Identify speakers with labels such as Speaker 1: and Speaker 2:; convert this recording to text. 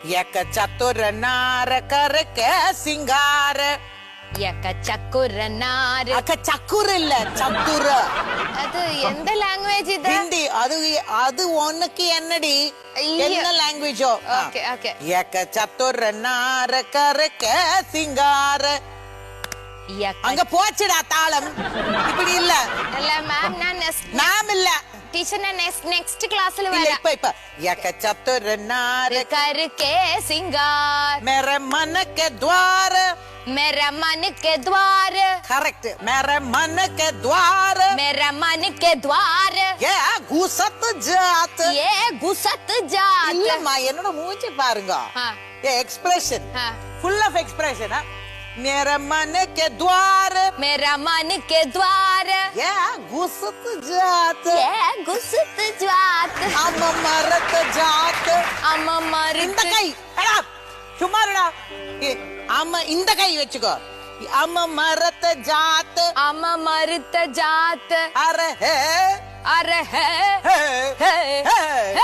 Speaker 1: एक चतुर नार करके सिंगार
Speaker 2: ചക്കുര നാര്
Speaker 1: അക്ക ചക്കുര இல்ல ചത്തുര
Speaker 2: അത് എന്ത് ലാംഗ്വേജ് ഇത്
Speaker 1: ഹിന്ദി അത് ഉനക്ക് എന്നടി என்ன ലാംഗ്വേജോ
Speaker 2: ഓക്കേ ഓക്കേ
Speaker 1: एक चतुर नार करके सिंगार அங்க போச்சுடா தாளம் இப்படி இல்ல
Speaker 2: இல்ல மேம்
Speaker 1: நான் இல்ல
Speaker 2: ടീച്ചർ നെക്സ്റ്റ് ക്ലാസ്സിൽ
Speaker 1: இல்ல
Speaker 2: വരാം
Speaker 1: இப்ப एक चतुर नार
Speaker 2: करके सिंगार
Speaker 1: मेरे मन के द्वार
Speaker 2: मेरा मन के द्वार
Speaker 1: करेक्ट मेरे मन के द्वार
Speaker 2: मेरा मन के द्वार
Speaker 1: ये घुसत जात
Speaker 2: ये घुसत जात
Speaker 1: இல்லம்மா என்னோட மூஞ்சி பாருங்க ये एक्सप्रेशन फुल ऑफ एक्सप्रेशन मेरे मन के द्वार
Speaker 2: मेरा मन के द्वार
Speaker 1: ये घुसत जात
Speaker 2: ये घुसत जात
Speaker 1: हम मरत जात
Speaker 2: अम मर
Speaker 1: இந்த கை எடா சும்மா இருடா ஆமா இந்த கை வெச்சுக்கோ हम मरत जात
Speaker 2: अम मरत जात
Speaker 1: अरे हे
Speaker 2: अरे है
Speaker 1: हे
Speaker 2: हे
Speaker 1: हे